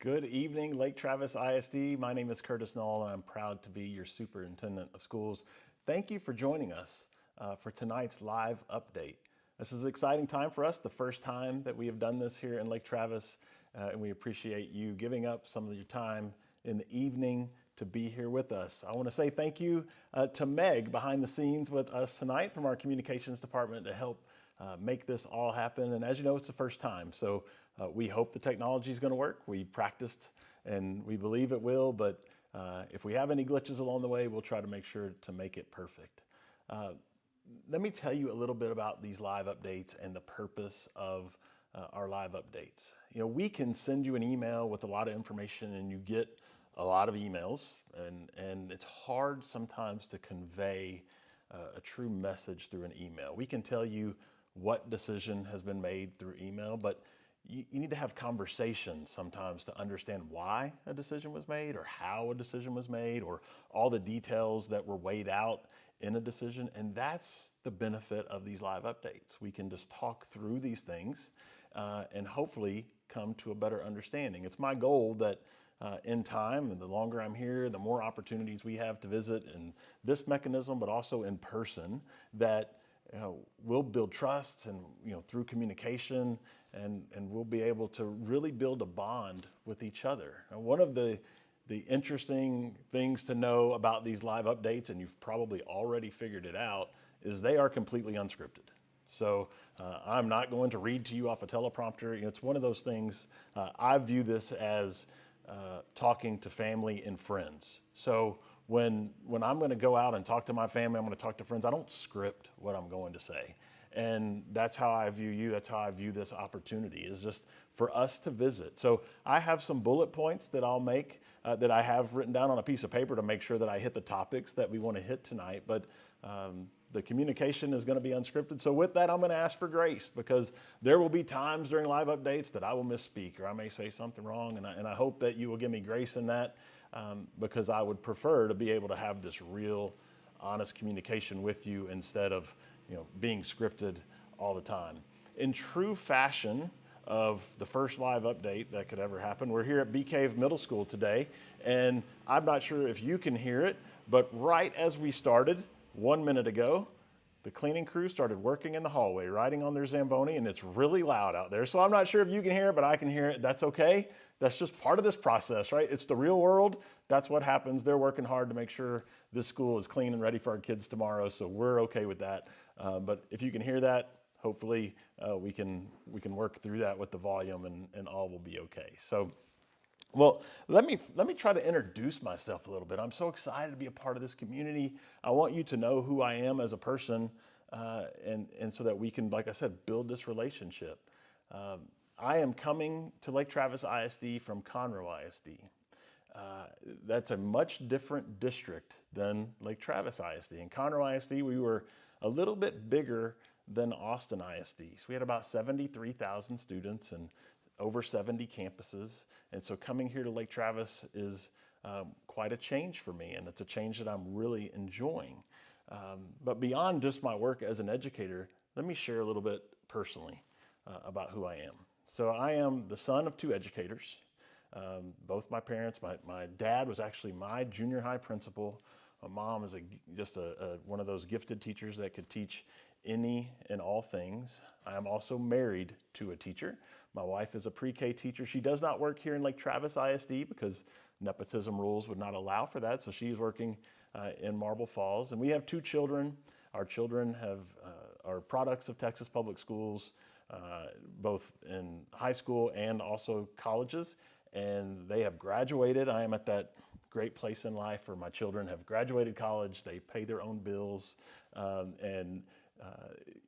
Good evening, Lake Travis ISD. My name is Curtis Null, and I'm proud to be your Superintendent of Schools. Thank you for joining us for tonight's live update. This is an exciting time for us, the first time that we have done this here in Lake Travis, and we appreciate you giving up some of your time in the evening to be here with us. I want to say thank you to Meg behind the scenes with us tonight from our communications department to help make this all happen. And as you know, it's the first time. So we hope the technology is going to work. We practiced and we believe it will, but if we have any glitches along the way, we'll try to make sure to make it perfect. Let me tell you a little bit about these live updates and the purpose of our live updates. You know, we can send you an email with a lot of information and you get a lot of emails, and it's hard sometimes to convey a true message through an email. We can tell you what decision has been made through email, but you need to have conversations sometimes to understand why a decision was made or how a decision was made or all the details that were weighed out in a decision. And that's the benefit of these live updates. We can just talk through these things and hopefully come to a better understanding. It's my goal that in time, and the longer I'm here, the more opportunities we have to visit in this mechanism, but also in person, that we'll build trust and through communication, and we'll be able to really build a bond with each other. And one of the interesting things to know about these live updates, and you've probably already figured it out, is they are completely unscripted. So I'm not going to read to you off a teleprompter. It's one of those things. I view this as talking to family and friends. So when I'm going to go out and talk to my family, I'm going to talk to friends, I don't script what I'm going to say. And that's how I view you. That's how I view this opportunity, is just for us to visit. So I have some bullet points that I'll make that I have written down on a piece of paper to make sure that I hit the topics that we want to hit tonight. But the communication is going to be unscripted. So with that, I'm going to ask for grace, because there will be times during live updates that I will misspeak or I may say something wrong. And I hope that you will give me grace in that, because I would prefer to be able to have this real, honest communication with you instead of being scripted all the time. In true fashion of the first live update that could ever happen, we're here at Bee Cave Middle School today, and I'm not sure if you can hear it, but right as we started 1 minute ago, the cleaning crew started working in the hallway, riding on their Zamboni, and it's really loud out there. So I'm not sure if you can hear it, but I can hear it. That's okay. That's just part of this process, right? It's the real world. That's what happens. They're working hard to make sure this school is clean and ready for our kids tomorrow, so we're okay with that. But if you can hear that, hopefully we can work through that with the volume, and all will be okay. So, well, let me try to introduce myself a little bit. I'm so excited to be a part of this community. I want you to know who I am as a person, and so that we can, like I said, build this relationship. I am coming to Lake Travis ISD from Conroe ISD. That's a much different district than Lake Travis ISD. In Conroe ISD, we were a little bit bigger than Austin ISD. So we had about 73,000 students and over 70 campuses. And so coming here to Lake Travis is quite a change for me, and it's a change that I'm really enjoying. But beyond just my work as an educator, let me share a little bit personally about who I am. So I am the son of two educators. Both my parents, my dad was actually my junior high principal. My mom is just one of those gifted teachers that could teach any and all things. I am also married to a teacher. My wife is a pre-K teacher. She does not work here in Lake Travis ISD because nepotism rules would not allow for that. So she's working in Marble Falls. And we have two children. Our children are products of Texas Public Schools, both in high school and also colleges. And they have graduated. I am at that great place in life where my children have graduated college. They pay their own bills. And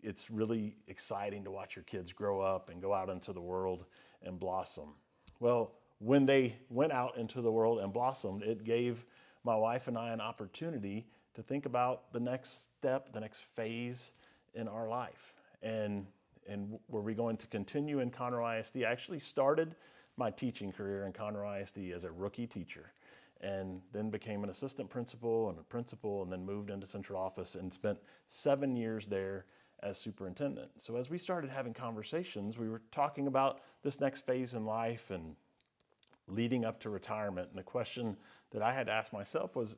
it's really exciting to watch your kids grow up and go out into the world and blossom. Well, when they went out into the world and blossomed, it gave my wife and I an opportunity to think about the next step, the next phase in our life. And were we going to continue in Conroe ISD? I actually started my teaching career in Conroe ISD as a rookie teacher, and then became an assistant principal and then moved into central office and spent 7 years there as superintendent. So as we started having conversations, we were talking about this next phase in life and leading up to retirement. And the question that I had to ask myself was,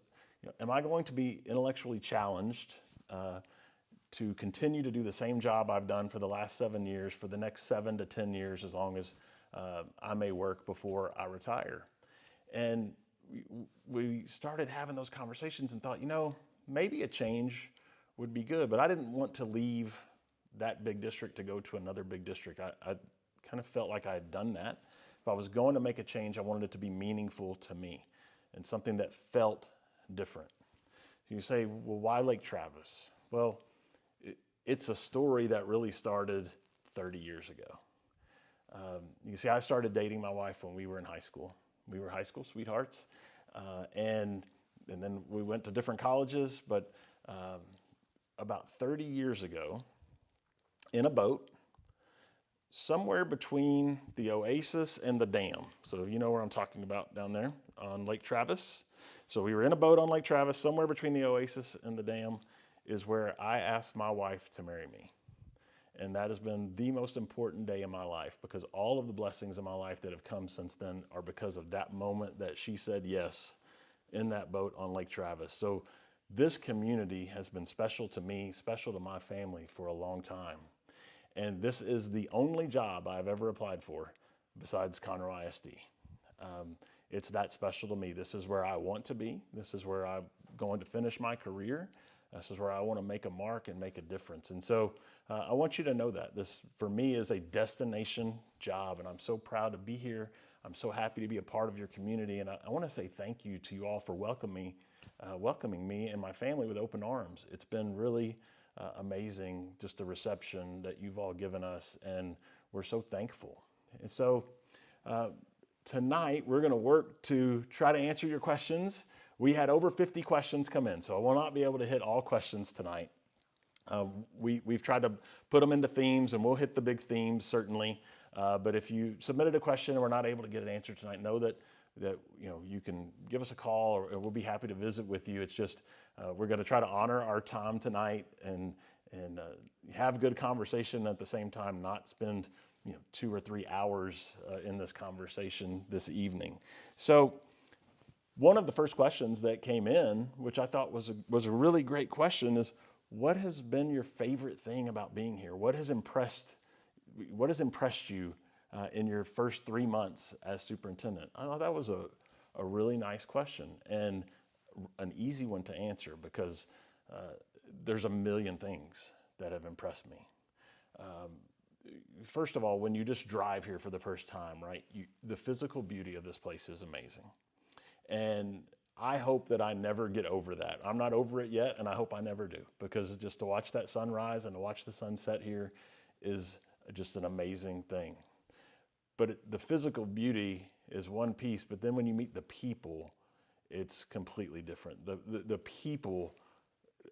am I going to be intellectually challenged to continue to do the same job I've done for the last 7 years, for the next 7 to 10 years, as long as I may work before I retire? And we started having those conversations and thought, maybe a change would be good, but I didn't want to leave that big district to go to another big district. I kind of felt like I had done that. If I was going to make a change, I wanted it to be meaningful to me and something that felt different. You say, well, why Lake Travis? Well, it's a story that really started 30 years ago. You see, I started dating my wife when we were in high school. We were high school sweethearts, and then we went to different colleges, but about 30 years ago, in a boat, somewhere between the oasis and the dam. So you know where I'm talking about down there on Lake Travis. So we were in a boat on Lake Travis, somewhere between the oasis and the dam is where I asked my wife to marry me. And that has been the most important day in my life, because all of the blessings in my life that have come since then are because of that moment that she said yes in that boat on Lake Travis. So this community has been special to me, special to my family for a long time. And this is the only job I've ever applied for besides Conroe ISD. It's that special to me. This is where I want to be. This is where I'm going to finish my career. This is where I want to make a mark and make a difference. And so I want you to know that this, for me, is a destination job, and I'm so proud to be here. I'm so happy to be a part of your community, and I want to say thank you to you all for welcoming me and my family with open arms. It's been really amazing, just the reception that you've all given us, and we're so thankful. And so tonight, we're going to work to try to answer your questions. We had over 50 questions come in, so I will not be able to hit all questions tonight. We've tried to put them into themes, and we'll hit the big themes certainly. But if you submitted a question and we're not able to get an answer tonight, know that you can give us a call, or we'll be happy to visit with you. It's just we're going to try to honor our time tonight and have good conversation at the same time, not spend 2 or 3 hours in this conversation this evening. So one of the first questions that came in, which I thought was a really great question, is what has been your favorite thing about being here? What has impressed you in your first 3 months as superintendent? I thought that was a really nice question and an easy one to answer, because there's a million things that have impressed me. First of all, when you just drive here for the first time, right, the physical beauty of this place is amazing. And I hope that I never get over that. I'm not over it yet, and I hope I never do, because just to watch that sunrise and to watch the sunset here is just an amazing thing. But the physical beauty is one piece, but then when you meet the people, it's completely different. The people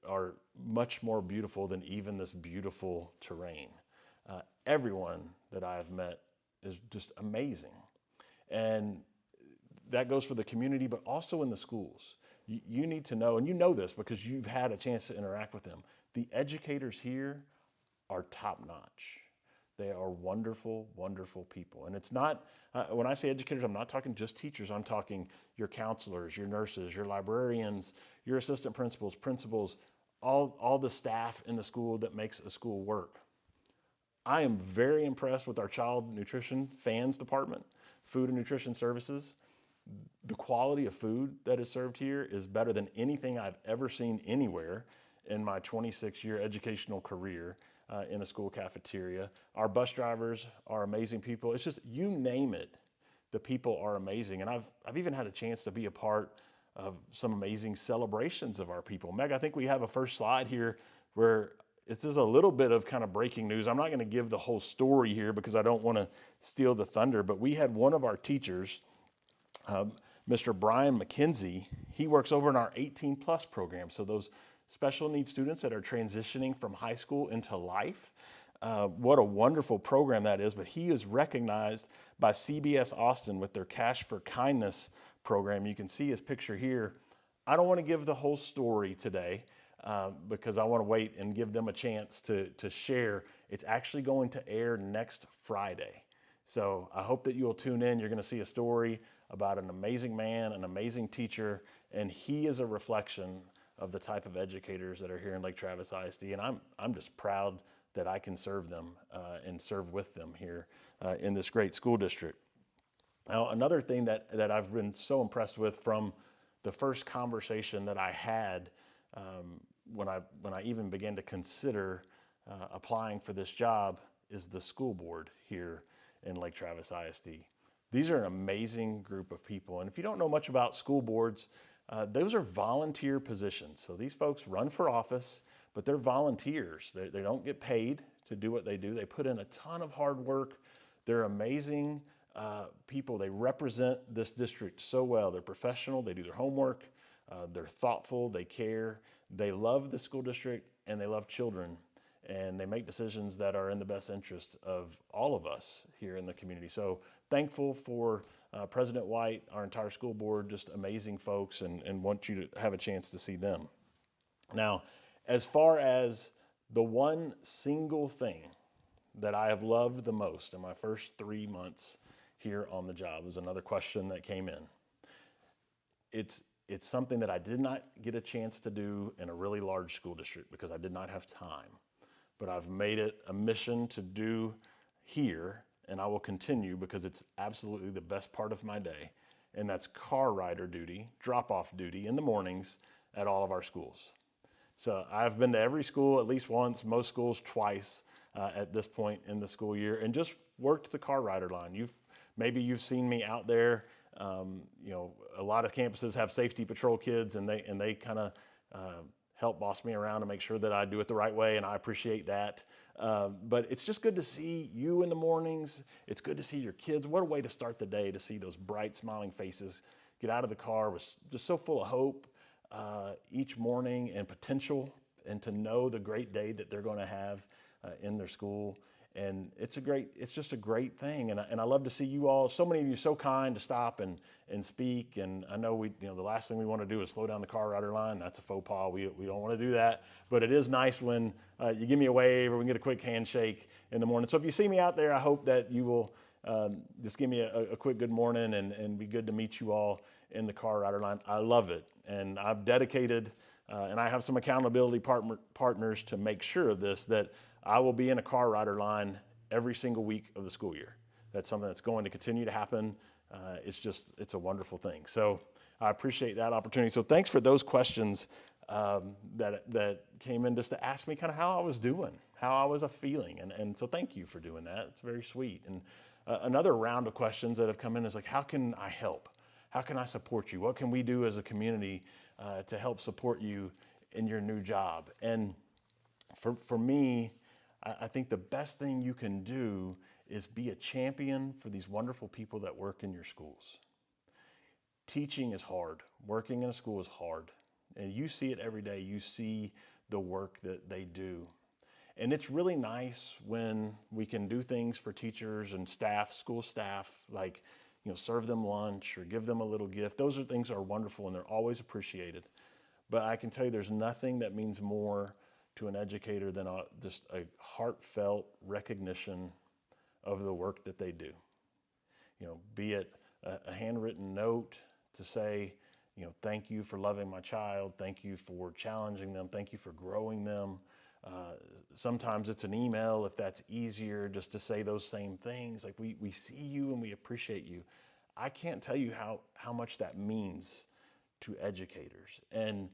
are much more beautiful than even this beautiful terrain. Everyone that I've met is just amazing. And that goes for the community, but also in the schools. You need to know, and you know this because you've had a chance to interact with them. The educators here are top-notch. They are wonderful, wonderful people. And it's not, when I say educators, I'm not talking just teachers. I'm talking your counselors, your nurses, your librarians, your assistant principals, all the staff in the school that makes a school work. I am very impressed with our child nutrition FANS department, food and nutrition services. The quality of food that is served here is better than anything I've ever seen anywhere in my 26-year educational career in a school cafeteria. Our bus drivers are amazing people. It's just, you name it, the people are amazing. And I've even had a chance to be a part of some amazing celebrations of our people. Meg, I think we have a first slide here where this is a little bit of kind of breaking news. I'm not going to give the whole story here because I don't want to steal the thunder, but we had one of our teachers, Mr. Brian McKenzie. He works over in our 18 plus program. So those special needs students that are transitioning from high school into life. What a wonderful program that is. But he is recognized by CBS Austin with their Cash for Kindness program. You can see his picture here. I don't want to give the whole story today because I want to wait and give them a chance to share. It's actually going to air next Friday. So I hope that you will tune in. You're going to see a story about an amazing man, an amazing teacher, and he is a reflection of the type of educators that are here in Lake Travis ISD. And I'm just proud that I can serve them and serve with them here in this great school district. Now, another thing that I've been so impressed with from the first conversation that I had when I even began to consider applying for this job is the school board here in Lake Travis ISD. These are an amazing group of people. And if you don't know much about school boards, those are volunteer positions. So these folks run for office, but they're volunteers. They don't get paid to do what they do. They put in a ton of hard work. They're amazing people. They represent this district so well. They're professional. They do their homework. They're thoughtful. They care. They love the school district and they love children. And they make decisions that are in the best interest of all of us here in the community. So thankful for President White, our entire school board, just amazing folks, and want you to have a chance to see them. Now, as far as the one single thing that I have loved the most in my first 3 months here on the job is another question that came in. It's something that I did not get a chance to do in a really large school district because I did not have time. But I've made it a mission to do here, and I will continue because it's absolutely the best part of my day, and that's car rider duty, drop-off duty in the mornings at all of our schools. So I've been to every school at least once, most schools twice at this point in the school year, and just worked the car rider line. Maybe you've seen me out there. A lot of campuses have safety patrol kids, and they kind of help boss me around to make sure that I do it the right way, and I appreciate that. But it's just good to see you in the mornings. It's good to see your kids. What a way to start the day, to see those bright, smiling faces get out of the car with just so full of hope each morning and potential, and to know the great day that they're going to have in their school. And it's just a great thing. And I love to see you all, so many of you so kind to stop and speak. And I know the last thing we want to do is slow down the car rider line. That's a faux pas. We don't want to do that. But it is nice when you give me a wave or we can get a quick handshake in the morning. So if you see me out there, I hope that you will just give me a quick good morning, and be good to meet you all in the car rider line. I love it. And I've dedicated, and I have some accountability partners to make sure of this, that I will be in a car rider line every single week of the school year. That's something that's going to continue to happen. It's a wonderful thing. So I appreciate that opportunity. So thanks for those questions that came in just to ask me kind of how I was doing, how I was feeling. And so thank you for doing that. It's very sweet. And another round of questions that have come in is like, how can I help? How can I support you? What can we do as a community to help support you in your new job? And for me, I think the best thing you can do is be a champion for these wonderful people that work in your schools. Teaching is hard. Working in a school is hard. And you see it every day. You see the work that they do. And it's really nice when we can do things for teachers and staff, school staff, like serve them lunch or give them a little gift. Those things are wonderful, and they're always appreciated. But I can tell you there's nothing that means more to an educator than just a heartfelt recognition of the work that they do. Be it a handwritten note to say, thank you for loving my child, thank you for challenging them, thank you for growing them. Sometimes it's an email if that's easier, just to say those same things, like we see you and we appreciate you. I can't tell you how much that means to educators. And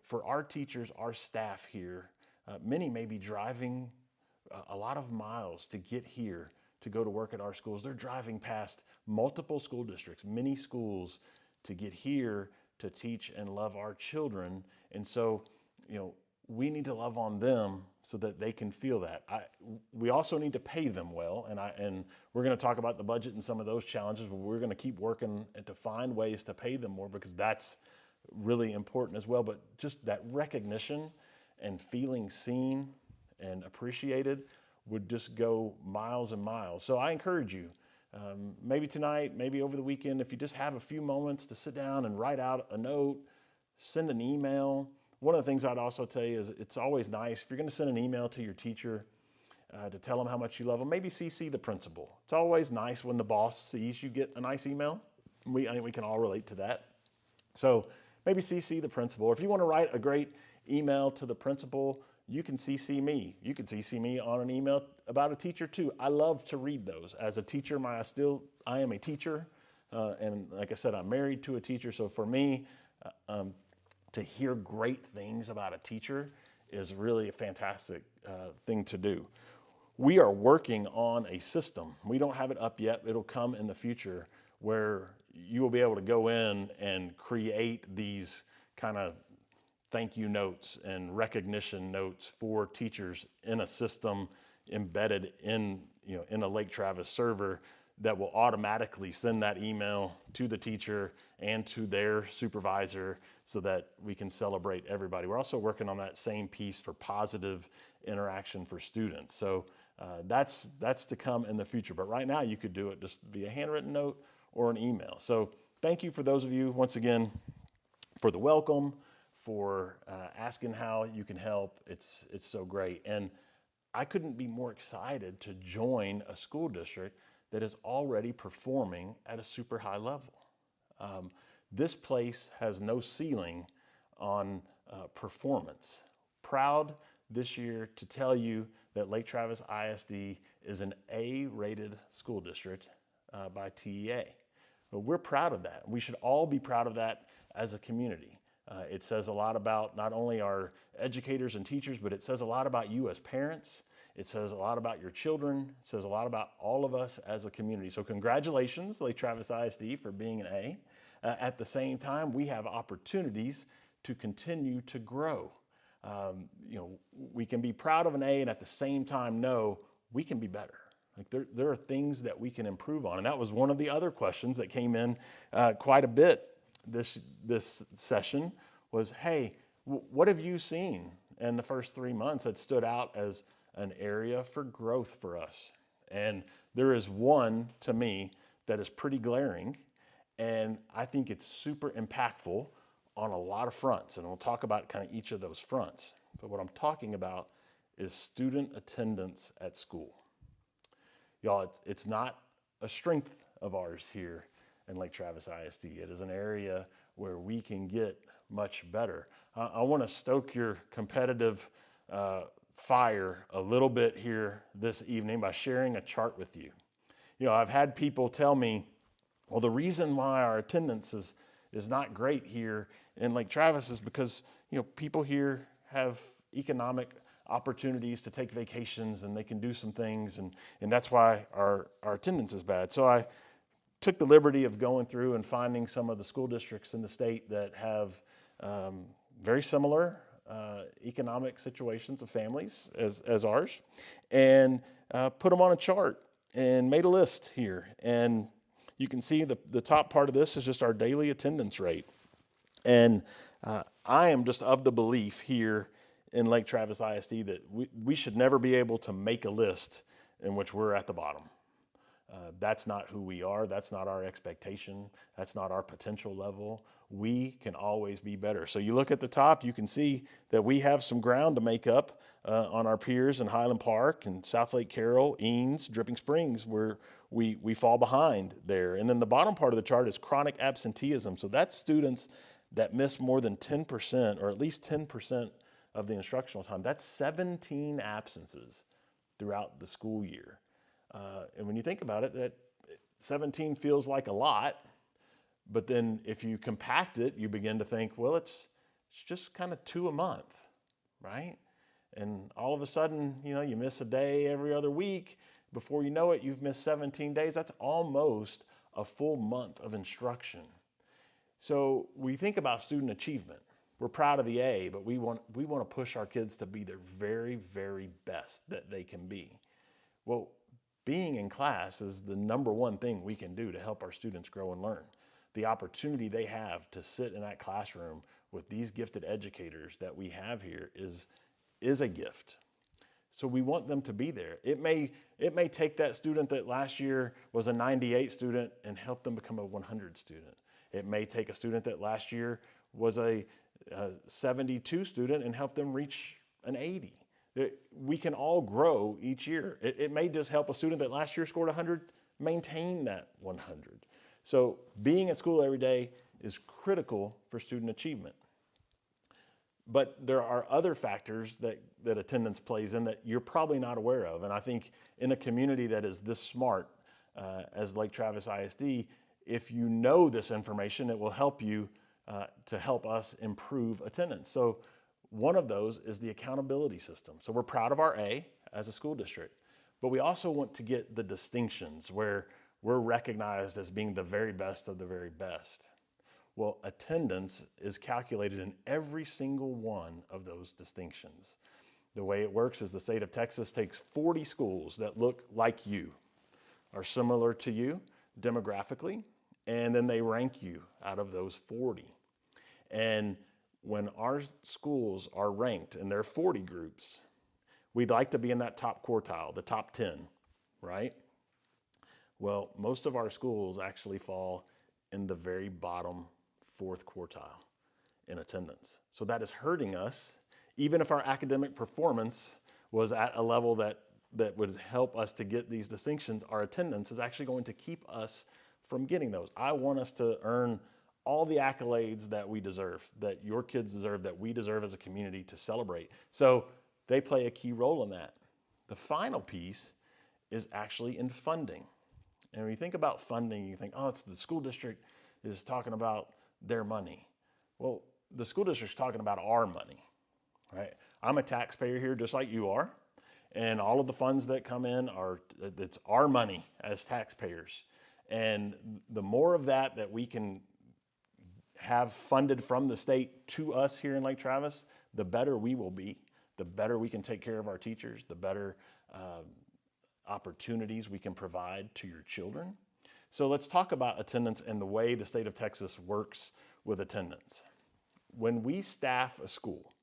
for our teachers, our staff here, many may be driving a lot of miles to get here to go to work at our schools. They're driving past multiple school districts, many schools, to get here to teach and love our children. And so, we need to love on them so that they can feel that. We also need to pay them well, and we're going to talk about the budget and some of those challenges, but we're going to keep working to find ways to pay them more, because that's really important as well. But just that recognition and feeling seen and appreciated would just go miles and miles. So I encourage you, maybe tonight, maybe over the weekend, if you just have a few moments to sit down and write out a note, send an email. One of the things I'd also tell you is it's always nice if you're going to send an email to your teacher, to tell them how much you love them. Maybe CC the principal. It's always nice when the boss sees you get a nice email. I think we can all relate to that. So maybe CC the principal. If you want to write a great email to the principal, you can CC me. You can CC me on an email about a teacher too. I love to read those. As a teacher, I am a teacher. And like I said, I'm married to a teacher. So for me, to hear great things about a teacher is really a fantastic thing to do. We are working on a system. We don't have it up yet. It'll come in the future where you will be able to go in and create these kind of thank you notes and recognition notes for teachers in a system embedded in a Lake Travis server that will automatically send that email to the teacher and to their supervisor so that we can celebrate everybody. We're also working on that same piece for positive interaction for students. So that's to come in the future. But right now you could do it just via handwritten note or an email. So thank you for those of you, once again, for the welcome, for asking how you can help. It's so great. And I couldn't be more excited to join a school district that is already performing at a super high level. This place has no ceiling on performance. Proud this year to tell you that Lake Travis ISD is an A-rated school district by TEA. But we're proud of that. We should all be proud of that as a community. It says a lot about not only our educators and teachers, but it says a lot about you as parents. It says a lot about your children. It says a lot about all of us as a community. So congratulations, Lake Travis ISD, for being an A. At the same time, we have opportunities to continue to grow. We can be proud of an A and at the same time know we can be better. Like there are things that we can improve on. And that was one of the other questions that came in quite a bit this session was, hey, what have you seen in the first 3 months that stood out as an area for growth for us? And there is one to me that is pretty glaring, and I think it's super impactful on a lot of fronts. And we'll talk about kind of each of those fronts. But what I'm talking about is student attendance at school. Y'all, it's not a strength of ours here in Lake Travis ISD. It is an area where we can get much better. I want to stoke your competitive fire a little bit here this evening by sharing a chart with you. I've had people tell me, well, the reason why our attendance is not great here in Lake Travis is because people here have economic opportunities to take vacations and they can do some things, and that's why our attendance is bad. So I took the liberty of going through and finding some of the school districts in the state that have very similar economic situations of families as ours, and put them on a chart and made a list here. And you can see the top part of this is just our daily attendance rate. And I am just of the belief here in Lake Travis ISD that we should never be able to make a list in which we're at the bottom. That's not who we are. That's not our expectation. That's not our potential level. We can always be better. So you look at the top, you can see that we have some ground to make up on our peers in Highland Park and South Lake Carroll, Eanes, Dripping Springs, where we fall behind there. And then the bottom part of the chart is chronic absenteeism. So that's students that miss more than 10% or at least 10% of the instructional time. That's 17 absences throughout the school year. And when you think about it, that 17 feels like a lot, but then if you compact it, you begin to think, well, it's just kind of 2 a month, right? And all of a sudden, you miss a day every other week. Before you know it, you've missed 17 days. That's almost a full month of instruction. So we think about student achievement. We're proud of the A, but we want to push our kids to be their very, very best that they can be. Well, being in class is the number one thing we can do to help our students grow and learn. The opportunity they have to sit in that classroom with these gifted educators that we have here is a gift. So we want them to be there. It may take that student that last year was a 98 student and help them become a 100 student. It may take a student that last year was a 72 student and help them reach an 80. We can all grow each year. It may just help a student that last year scored 100 maintain that 100. So being at school every day is critical for student achievement. But there are other factors that attendance plays in that you're probably not aware of. And I think in a community that is this smart as Lake Travis ISD, if you know this information, it will help you to help us improve attendance. So one of those is the accountability system. So we're proud of our A as a school district, but we also want to get the distinctions where we're recognized as being the very best of the very best. Well, attendance is calculated in every single one of those distinctions. The way it works is the state of Texas takes 40 schools that look like you, are similar to you demographically, and then they rank you out of those 40. And when our schools are ranked in their 40 groups, we'd like to be in that top quartile, the top 10, right? Well, most of our schools actually fall in the very bottom fourth quartile in attendance. So that is hurting us, even if our academic performance was at a level that would help us to get these distinctions. Our attendance is actually going to keep us from getting those. I want us to earn all the accolades that we deserve, that your kids deserve, that we deserve as a community to celebrate. So they play a key role in that. The final piece is actually in funding. And when you think about funding, you think, oh, it's the school district is talking about their money. Well, the school district's talking about our money, right? I'm a taxpayer here just like you are. And all of the funds that come in it's our money as taxpayers. And the more of that we can have funded from the state to us here in Lake Travis, the better we will be, the better we can take care of our teachers, the better opportunities we can provide to your children. So let's talk about attendance and the way the state of Texas works with attendance. When we staff a school,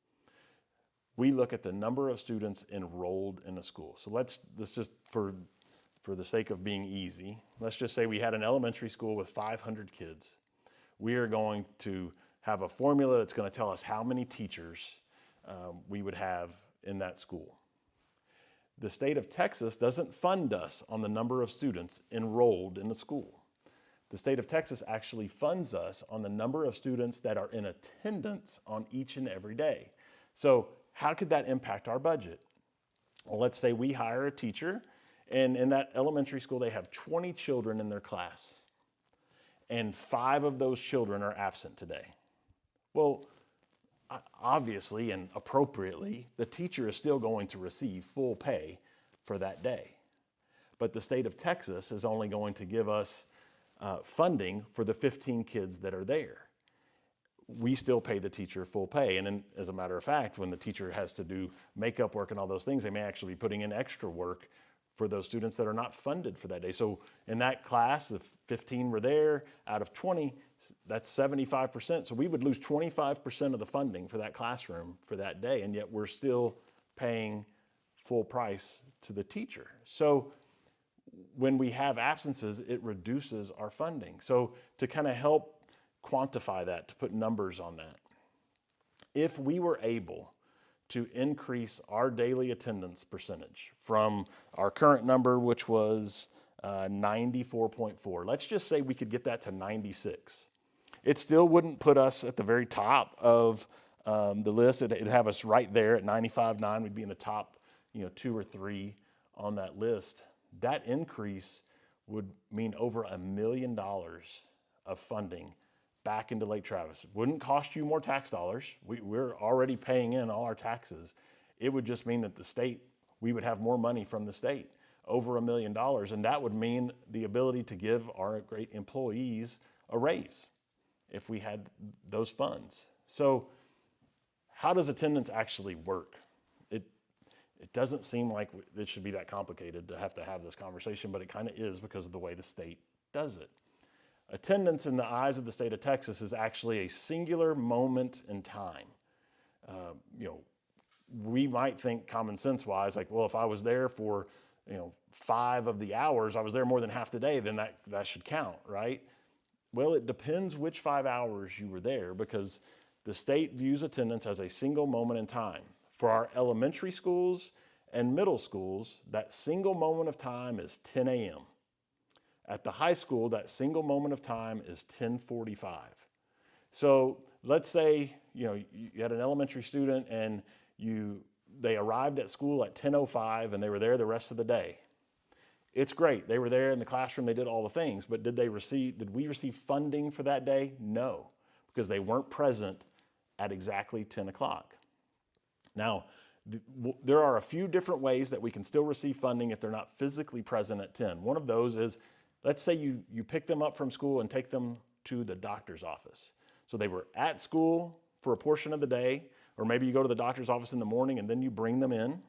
we look at the number of students enrolled in a school. So let's just, for the sake of being easy, let's just say we had an elementary school with 500 kids. We are going to have a formula that's going to tell us how many teachers we would have in that school. The state of Texas doesn't fund us on the number of students enrolled in the school. The state of Texas actually funds us on the number of students that are in attendance on each and every day. So how could that impact our budget? Well, let's say we hire a teacher, and in that elementary school, they have 20 children in their class, and 5 of those children are absent today. Well, obviously and appropriately, the teacher is still going to receive full pay for that day. But the state of Texas is only going to give us funding for the 15 kids that are there. We still pay the teacher full pay. And then, as a matter of fact, when the teacher has to do makeup work and all those things, they may actually be putting in extra work for those students that are not funded for that day. So in that class, if 15 were there, out of 20, that's 75%. So we would lose 25% of the funding for that classroom for that day, and yet we're still paying full price to the teacher. So when we have absences, it reduces our funding. So to kind of help quantify that, to put numbers on that, if we were able to increase our daily attendance percentage from our current number, which was 94.4. Let's just say we could get that to 96. It still wouldn't put us at the very top of the list. It'd have us right there at 95.9. We'd be in the top, 2 or 3 on that list. That increase would mean over $1 million of funding back into Lake Travis. It wouldn't cost you more tax dollars. We're already paying in all our taxes. It would just mean that we would have more money from the state, over $1 million, and that would mean the ability to give our great employees a raise if we had those funds. So how does attendance actually work? It doesn't seem like it should be that complicated to have this conversation, but it kind of is because of the way the state does it. Attendance in the eyes of the state of Texas is actually a singular moment in time. We might think common sense wise, like, well, if I was there for 5 of the hours, I was there more than half the day, then that should count, right? Well, it depends which 5 hours you were there, because the state views attendance as a single moment in time. For our elementary schools and middle schools, that single moment of time is 10 a.m. At the high school, that single moment of time is 10:45. So let's say you had an elementary student and they arrived at school at 10:05 and they were there the rest of the day. It's great. They were there in the classroom, they did all the things, but did we receive funding for that day? No, because they weren't present at exactly 10 o'clock. Now, there are a few different ways that we can still receive funding if they're not physically present at 10. One of those is, let's say you pick them up from school and take them to the doctor's office. So they were at school for a portion of the day, or maybe you go to the doctor's office in the morning and then you bring them in.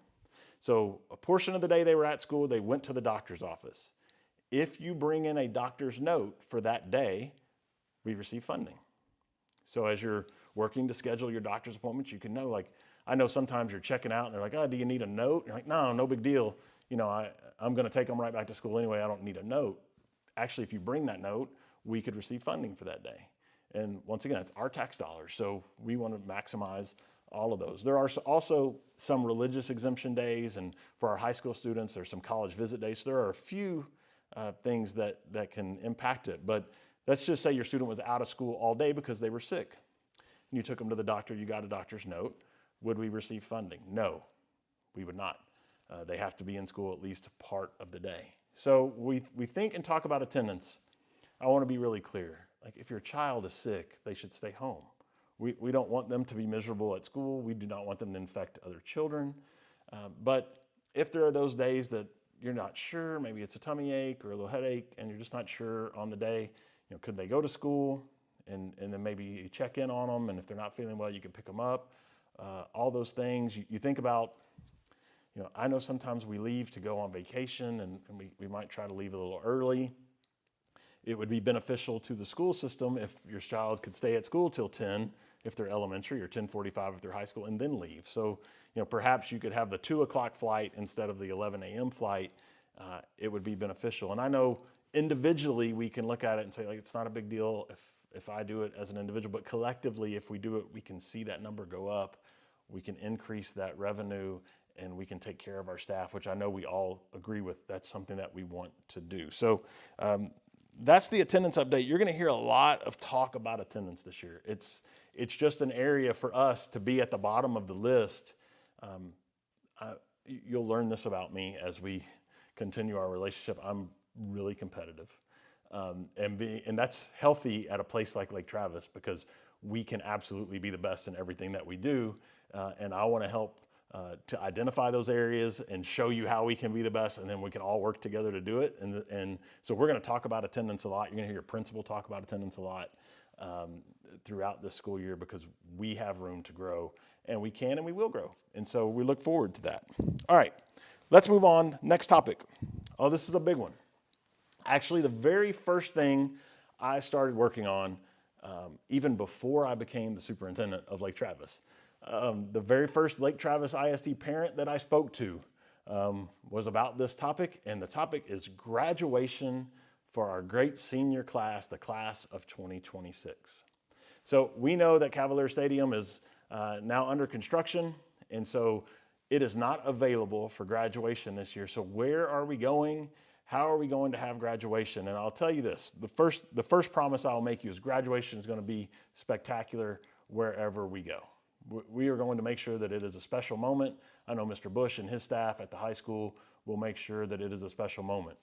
So a portion of the day they were at school, they went to the doctor's office. If you bring in a doctor's note for that day, we receive funding. So as you're working to schedule your doctor's appointments, you can know, like, I know sometimes you're checking out and they're like, oh, do you need a note? You're like, no big deal. I'm going to take them right back to school anyway. I don't need a note. Actually, if you bring that note, we could receive funding for that day. And once again, it's our tax dollars. So we want to maximize all of those. There are also some religious exemption days, and for our high school students, there's some college visit days. So there are a few things that can impact it. But let's just say your student was out of school all day because they were sick. And you took them to the doctor, you got a doctor's note. Would we receive funding? No, we would not. They have to be in school at least part of the day. So we think and talk about attendance. I want to be really clear. Like, if your child is sick, they should stay home. We don't want them to be miserable at school. We do not want them to infect other children. But if there are those days that you're not sure, maybe it's a tummy ache or a little headache, and you're just not sure on the day, could they go to school? And then maybe you check in on them, and if they're not feeling well, you can pick them up. All those things. You think about, I know sometimes we leave to go on vacation, and we might try to leave a little early. It would be beneficial to the school system if your child could stay at school till 10 if they're elementary, or 10:45 if they're high school, and then leave. So, perhaps you could have the 2 o'clock flight instead of the 11 a.m. flight. It would be beneficial. And I know individually we can look at it and say, like, it's not a big deal if I do it as an individual, but collectively, if we do it, we can see that number go up. We can increase that revenue, and we can take care of our staff, which I know we all agree with. That's something that we want to do. So that's the attendance update. You're going to hear a lot of talk about attendance this year. It's just an area for us to be at the bottom of the list. You'll learn this about me as we continue our relationship. I'm really competitive, and that's healthy at a place like Lake Travis, because we can absolutely be the best in everything that we do, and I want to help to identify those areas and show you how we can be the best, and then we can all work together to do it. And so we're going to talk about attendance a lot. You're going to hear your principal talk about attendance a lot throughout this school year, because we have room to grow, and we can and we will grow. And so we look forward to that. All right, let's move on. Next topic. Oh, this is a big one. Actually, the very first thing I started working on, even before I became the superintendent of Lake Travis, the very first Lake Travis ISD parent that I spoke to was about this topic, and the topic is graduation for our great senior class, the class of 2026. So we know that Cavalier Stadium is now under construction, and so it is not available for graduation this year. So where are we going? How are we going to have graduation? And I'll tell you this, the first promise I'll make you is graduation is going to be spectacular wherever we go. We are going to make sure that it is a special moment. I know Mr. Bush and his staff at the high school will make sure that it is a special moment.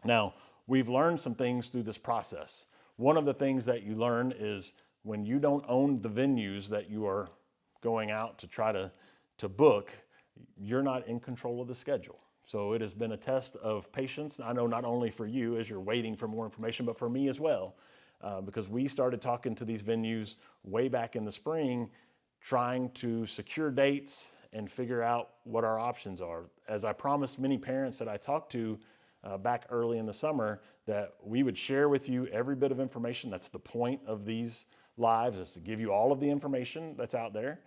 Now, we've learned some things through this process. One of the things that you learn is when you don't own the venues that you are going out to try to book, you're not in control of the schedule. So it has been a test of patience. I know not only for you as you're waiting for more information, but for me as well, because we started talking to these venues way back in the spring, trying to secure dates and figure out what our options are. As I promised many parents that I talked to back early in the summer, that we would share with you every bit of information. That's the point of these lives, is to give you all of the information that's out there.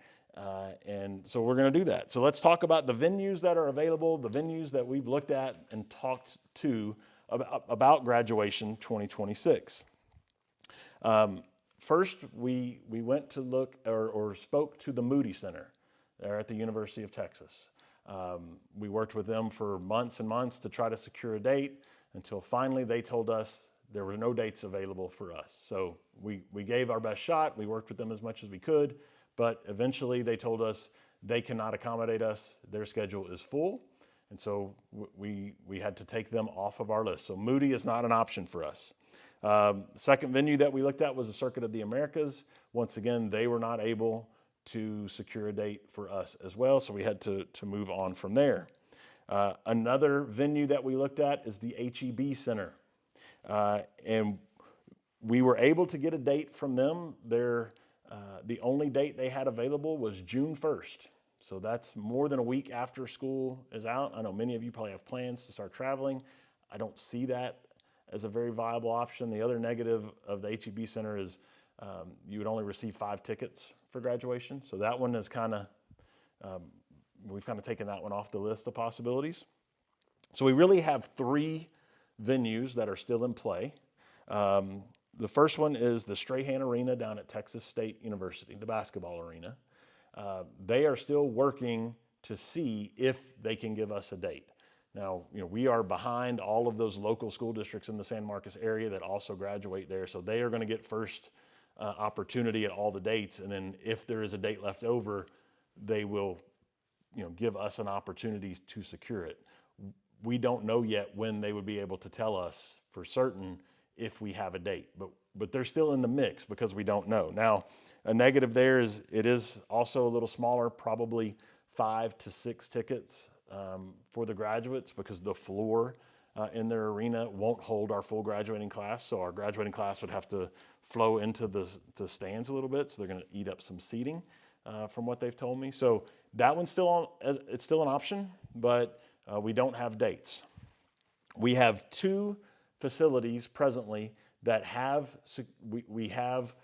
And so we're going to do that. So let's talk about the venues that are available, the venues that we've looked at and talked to about graduation 2026. First, we went to look or spoke to the Moody Center. They're at the University of Texas. We worked with them for months and months to try to secure a date until finally they told us there were no dates available for us. So we gave our best shot. We worked with them as much as we could, but eventually they told us they cannot accommodate us. Their schedule is full. And so we had to take them off of our list. So Moody is not an option for us. Second venue that we looked at was the Circuit of the Americas. Once again, they were not able to secure a date for us as well, so we had to move on from there. Another venue that we looked at is the HEB Center. And we were able to get a date from them. The only date they had available was June 1st. So that's more than a week after school is out. I know many of you probably have plans to start traveling. I don't see that as a very viable option. The other negative of the HEB Center is you would only receive 5 tickets for graduation. So that one is we've kind of taken that one off the list of possibilities. So we really have 3 venues that are still in play. The first one is the Strahan Arena down at Texas State University, the basketball arena. They are still working to see if they can give us a date. Now, we are behind all of those local school districts in the San Marcos area that also graduate there. So they are going to get first opportunity at all the dates. And then if there is a date left over, they will, give us an opportunity to secure it. We don't know yet when they would be able to tell us for certain if we have a date, but they're still in the mix because we don't know. Now, a negative there is it is also a little smaller, probably 5 to 6 tickets for the graduates because the floor in their arena won't hold our full graduating class. So our graduating class would have to flow into the stands a little bit. So they're going to eat up some seating from what they've told me. So that one's it's still an option, but we don't have dates. We have 2 facilities presently that we have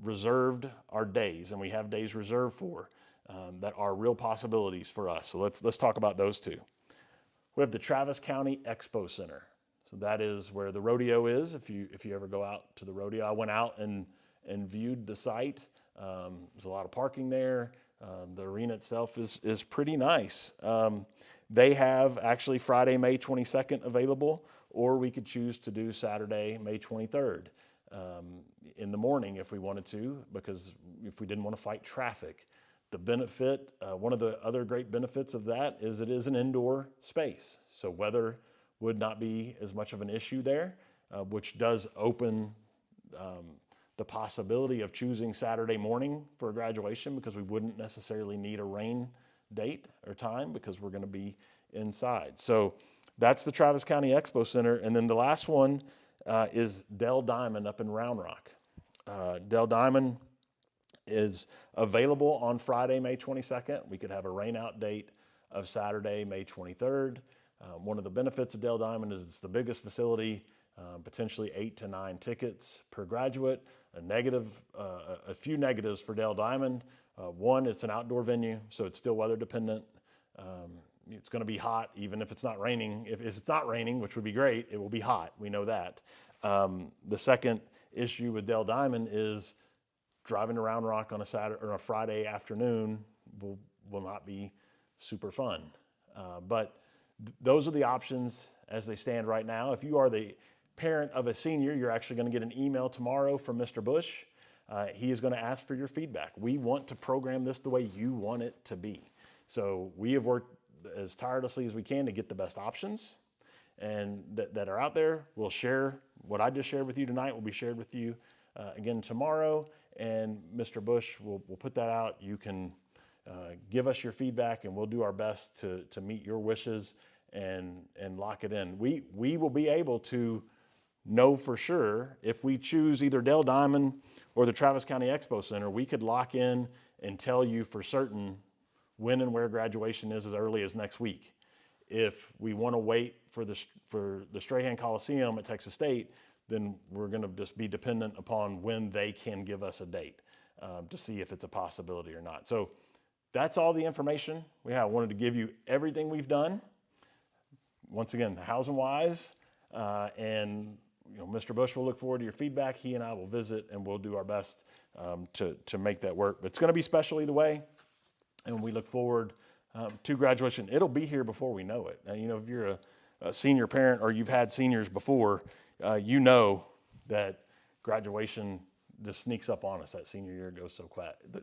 reserved our days, and we have days reserved for that are real possibilities for us. So let's talk about those 2. We have the Travis County Expo Center. So that is where the rodeo is. If you ever go out to the rodeo, I went out and viewed the site. There's a lot of parking there. The arena itself is pretty nice. They have actually Friday, May 22nd available, or we could choose to do Saturday, May 23rd in the morning if we wanted to, because if we didn't want to fight traffic. The benefit, one of the other great benefits of that is it is an indoor space. So weather would not be as much of an issue there, which does open the possibility of choosing Saturday morning for a graduation because we wouldn't necessarily need a rain date or time because we're going to be inside. So that's the Travis County Expo Center. And then the last one is Dell Diamond up in Round Rock. Dell Diamond is available on Friday, May 22nd. We could have a rain out date of Saturday, May 23rd. One of the benefits of Dell Diamond is it's the biggest facility, potentially 8 to 9 tickets per graduate. A few negatives for Dell Diamond. One, it's an outdoor venue, so it's still weather dependent. It's going to be hot, even if it's not raining. If it's not raining, which would be great, it will be hot. We know that. The second issue with Dell Diamond is driving to Round Rock on a Saturday or a Friday afternoon will not be super fun. But those are the options as they stand right now. If you are the parent of a senior, you're actually going to get an email tomorrow from Mr. Bush. He is going to ask for your feedback. We want to program this the way you want it to be. So we have worked as tirelessly as we can to get the best options and that are out there. We'll share what I just shared with you tonight will be shared with you again tomorrow, and Mr. Bush will put that out. You can give us your feedback and we'll do our best to meet your wishes and lock it in. We will be able to know for sure if we choose either Dell Diamond or the Travis County Expo Center, we could lock in and tell you for certain when and where graduation is as early as next week. If we want to wait for the Strahan Coliseum at Texas State, then we're going to just be dependent upon when they can give us a date to see if it's a possibility or not. So that's all the information we have. I wanted to give you everything we've done. Once again, housing wise, and Mr. Bush will look forward to your feedback. He and I will visit and we'll do our best to make that work. But it's going to be special either way. and we look forward to graduation. It'll be here before we know it. Now, if you're a senior parent or you've had seniors before, you know that graduation just sneaks up on us. That senior year goes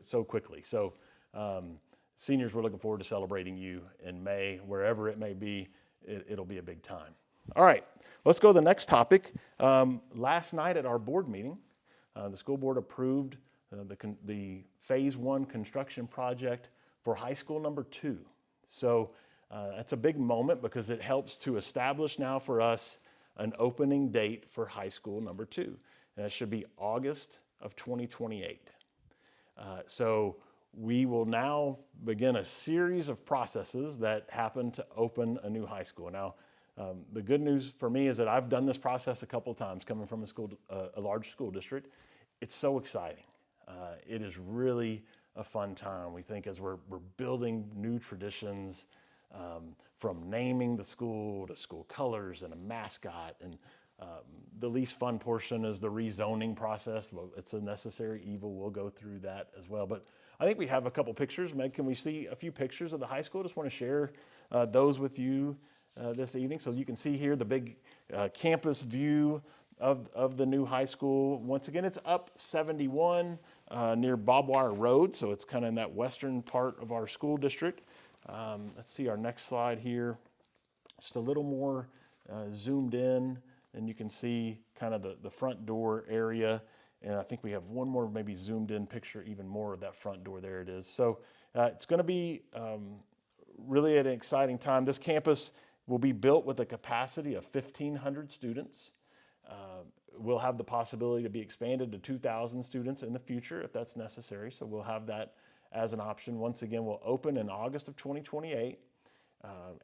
so quickly. So seniors, we're looking forward to celebrating you in May, wherever it may be. It'll be a big time. All right, let's go to the next topic. Last night at our board meeting, the school board approved the phase 1 construction project for high school number 2. So that's a big moment because it helps to establish now for us an opening date for high school number 2. And it should be August of 2028. So we will now begin a series of processes that happen to open a new high school. Now, the good news for me is that I've done this process a couple of times coming from a large school district. It's so exciting. It is really a fun time. We think as we're building new traditions, from naming the school to school colors and a mascot, and the least fun portion is the rezoning process. Well, it's a necessary evil. We'll go through that as well. But I think we have a couple pictures. Meg, can we see a few pictures of the high school? Just want to share those with you this evening. So you can see here the big campus view of the new high school. Once again, it's up 71 near Bobwire Road. So it's kind of in that western part of our school district. Let's see our next slide here. Just a little more zoomed in, and you can see kind of the front door area. And I think we have one more maybe zoomed in picture, even more of that front door. There it is. So it's going to be really an exciting time. This campus will be built with a capacity of 1,500 students. We'll have the possibility to be expanded to 2,000 students in the future if that's necessary. So we'll have that as an option. Once again, we'll open in August of 2028,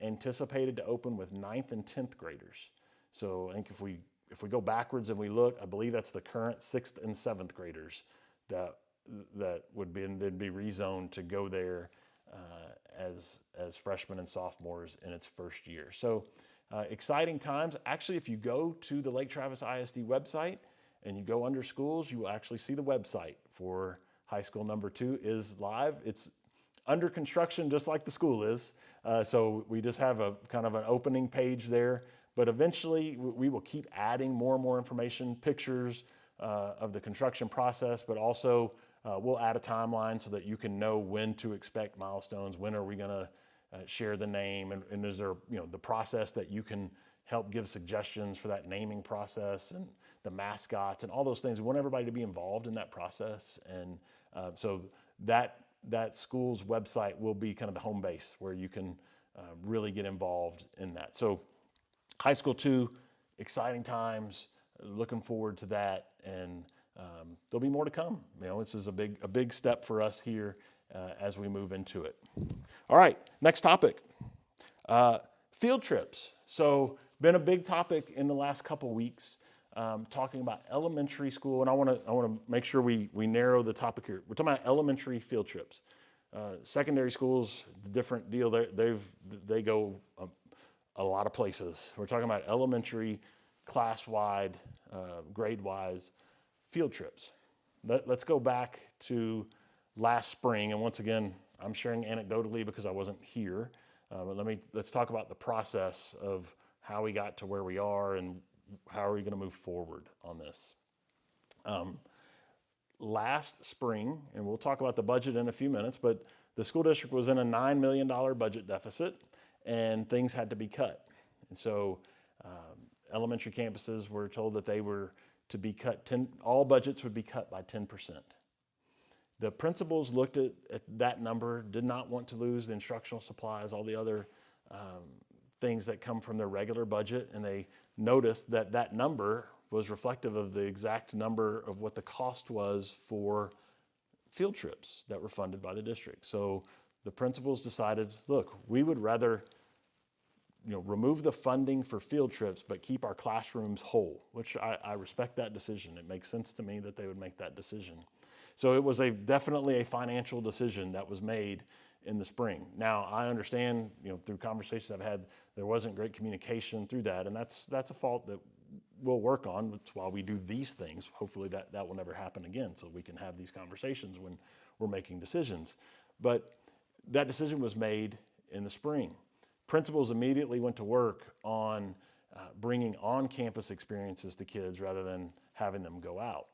anticipated to open with 9th and 10th graders. So I think if we go backwards and we look, I believe that's the current 6th and 7th graders that would be rezoned to go there as freshmen and sophomores in its first year. So exciting times. Actually, if you go to the Lake Travis ISD website and you go under schools, you will actually see the website for high school number 2 is live. It's under construction just like the school is. So we just have a kind of an opening page there. But eventually we will keep adding more and more information, pictures of the construction process, but also we'll add a timeline so that you can know when to expect milestones, when are we gonna share the name, and is there the process that you can help give suggestions for that naming process and the mascots and all those things. We want everybody to be involved in that process. And so that school's website will be kind of the home base where you can really get involved in that. So high school 2, exciting times, looking forward to that, and there'll be more to come. This is a big step for us here as we move into it. All right, next topic, field trips. So been a big topic in the last couple weeks, talking about elementary school, and I want to make sure we narrow the topic here. We're talking about elementary field trips. Secondary schools, different deal. They go a lot of places. We're talking about elementary, class-wide, grade-wise field trips. Let's go back to last spring, and once again, I'm sharing anecdotally because I wasn't here. But let's talk about the process of how we got to where we are and how are we going to move forward on this. Last spring, and we'll talk about the budget in a few minutes, but the school district was in a $9 million budget deficit, and things had to be cut. And so elementary campuses were told that they were to be cut, all budgets would be cut by 10%. The principals looked at that number, did not want to lose the instructional supplies, all the other things that come from their regular budget, and they noticed that that number was reflective of the exact number of what the cost was for field trips that were funded by the district. So the principals decided, look, we would rather remove the funding for field trips, but keep our classrooms whole, which I respect that decision. It makes sense to me that they would make that decision. So it was definitely a financial decision that was made in the spring. Now, I understand, through conversations I've had, there wasn't great communication through that, and that's a fault that we'll work on. That's why we do these things. Hopefully that will never happen again, so we can have these conversations when we're making decisions. But That decision was made in the spring. Principals immediately went to work on bringing on-campus experiences to kids rather than having them go out.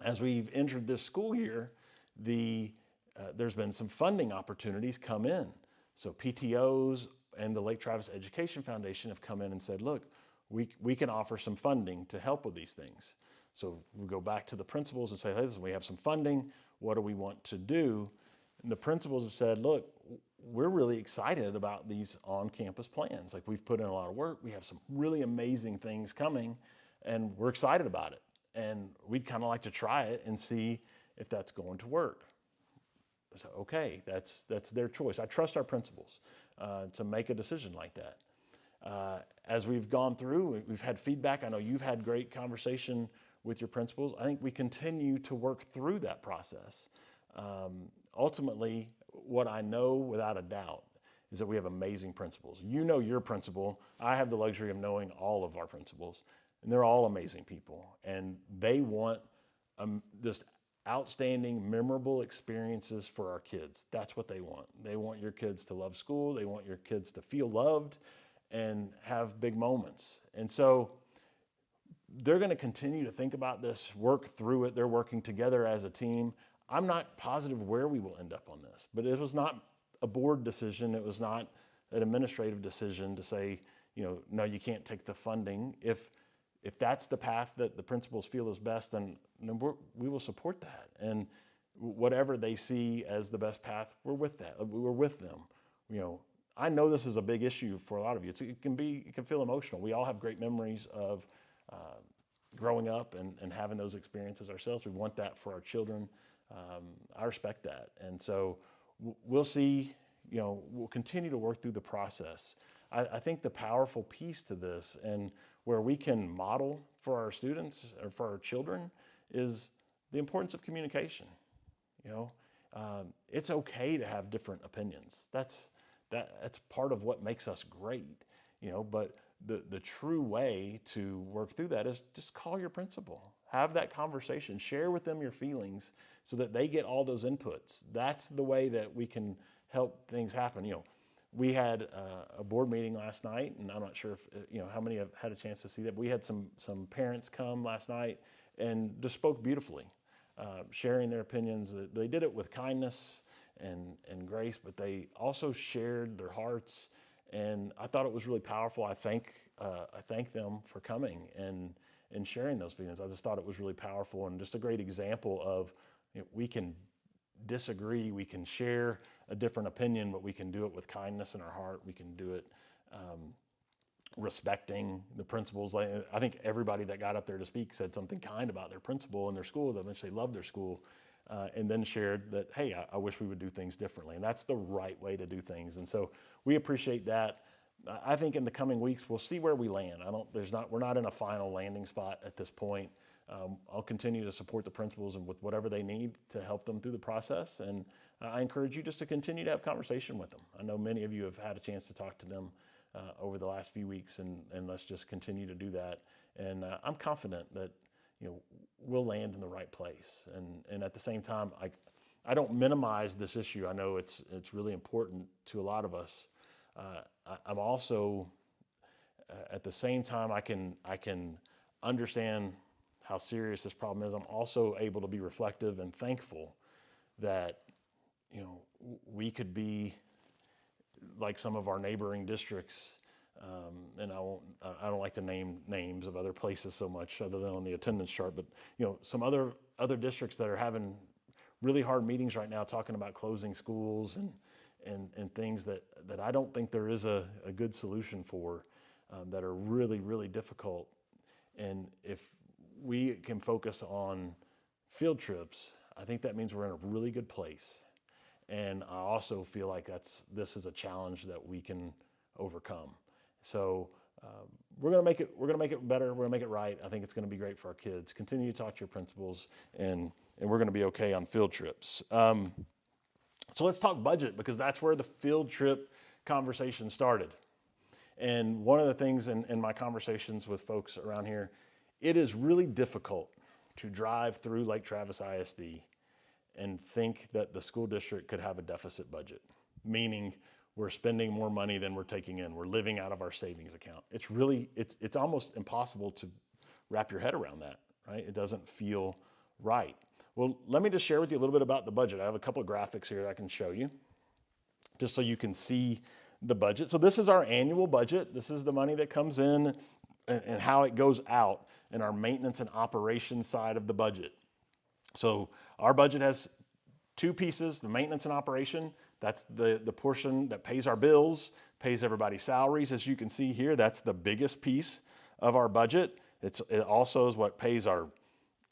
As we've entered this school year, there's been some funding opportunities come in. So PTOs and the Lake Travis Education Foundation have come in and said, look, we can offer some funding to help with these things. So we go back to the principals and say, hey, listen, we have some funding. What do we want to do? And the principals have said, look, we're really excited about these on-campus plans. Like, we've put in a lot of work. We have some really amazing things coming, and we're excited about it. And we'd kind of like to try it and see if that's going to work. So, okay, that's their choice. I trust our principals to make a decision like that. As we've gone through, we've had feedback. I know you've had great conversation with your principals. I think we continue to work through that process. Ultimately, what I know without a doubt is that we have amazing principals. You know your principal. I have the luxury of knowing all of our principals, and they're all amazing people. And they want just outstanding, memorable experiences for our kids. That's what they want. They want your kids to love school. They want your kids to feel loved and have big moments. And so they're going to continue to think about this, work through it. They're working together as a team. I'm not positive where we will end up on this, but it was not a board decision. It was not an administrative decision to say, no, you can't take the funding. If that's the path that the principals feel is best, then we will support that. And whatever they see as the best path, we're with that. We're with them. I know this is a big issue for a lot of you. It can feel emotional. We all have great memories of growing up and having those experiences ourselves. We want that for our children. I respect that. And so we'll see, we'll continue to work through the process. I think the powerful piece to this, and where we can model for our students or for our children, is the importance of communication. It's okay to have different opinions. That's part of what makes us great, but the true way to work through that is just call your principal, have that conversation, share with them your feelings so that they get all those inputs. That's the way that we can help things happen. We had a board meeting last night, and I'm not sure if, how many have had a chance to see that. But we had some parents come last night and just spoke beautifully, sharing their opinions. They did it with kindness and grace, but they also shared their hearts. And I thought it was really powerful. I thank them for coming and sharing those feelings. I just thought it was really powerful and just a great example of, we can disagree, we can share a different opinion, but we can do it with kindness in our heart. We can do it respecting the principals. I think everybody that got up there to speak said something kind about their principal and their school, that eventually loved their school, and then shared that, hey, I wish we would do things differently. And that's the right way to do things. And so we appreciate that. I think in the coming weeks, we'll see where we land. We're not in a final landing spot at this point. I'll continue to support the principals and with whatever they need to help them through the process. And I encourage you just to continue to have conversation with them. I know many of you have had a chance to talk to them over the last few weeks, and let's just continue to do that. And I'm confident that we'll land in the right place. And at the same time, I don't minimize this issue. I know it's really important to a lot of us. I'm also, at the same time, I can understand how serious this problem is. I'm also able to be reflective and thankful that we could be like some of our neighboring districts, and I don't like to name names of other places so much other than on the attendance chart, but some other districts that are having really hard meetings right now talking about closing schools and things that I don't think there is a good solution for, that are really, really difficult. And if we can focus on field trips, I think that means we're in a really good place. And I also feel like this is a challenge that we can overcome. So we're gonna make it better. We're gonna make it right. I think it's gonna be great for our kids. Continue to talk to your principals, and we're gonna be okay on field trips. So let's talk budget, because that's where the field trip conversation started. And one of the things in my conversations with folks around here, it is really difficult to drive through Lake Travis ISD and think that the school district could have a deficit budget, meaning we're spending more money than we're taking in. We're living out of our savings account. It's almost impossible to wrap your head around that, right? It doesn't feel right. Well, let me just share with you a little bit about the budget. I have a couple of graphics here that I can show you just so you can see the budget. So this is our annual budget. This is the money that comes in and how it goes out in our maintenance and operations side of the budget. So our budget has two pieces: the maintenance and operation. That's the portion that pays our bills, pays everybody's salaries. As you can see here, that's the biggest piece of our budget. It also is what pays our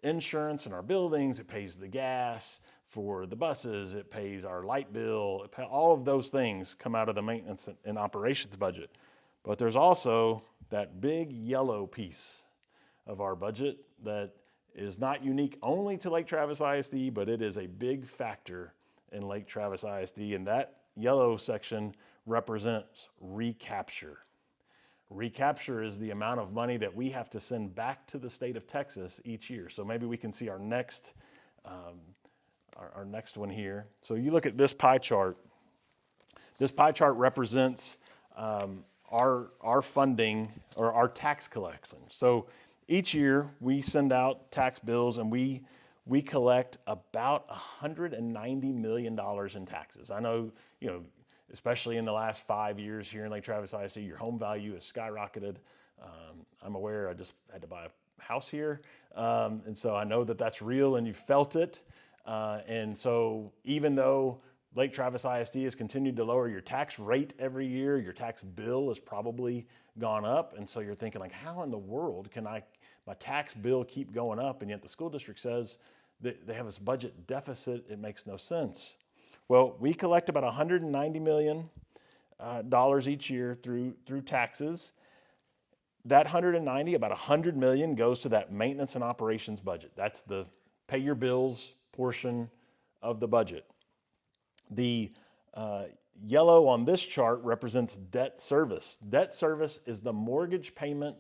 insurance in our buildings. It pays the gas for the buses. It pays our light bill. All of those things come out of the maintenance and operations budget. But there's also that big yellow piece of our budget that is not unique only to Lake Travis ISD, but it is a big factor in Lake Travis ISD. And that yellow section represents recapture. Recapture is the amount of money that we have to send back to the state of Texas each year. So maybe we can see our next one here. So you look at this pie chart. This pie chart represents our funding or our tax collection. So each year we send out tax bills and we collect about $190 million in taxes. I know, especially in the last 5 years here in Lake Travis ISD, your home value has skyrocketed. I'm aware I just had to buy a house here. And so I know that that's real and you felt it. And so even though Lake Travis ISD has continued to lower your tax rate every year, your tax bill has probably gone up. And so you're thinking like, how in the world can my tax bill keep going up? And yet the school district says that they have this budget deficit. It makes no sense. Well, we collect about $190 million each year through taxes. That 190, about 100 million goes to that maintenance and operations budget. That's the pay your bills portion of the budget. The yellow on this chart represents debt service. Debt service is the mortgage payment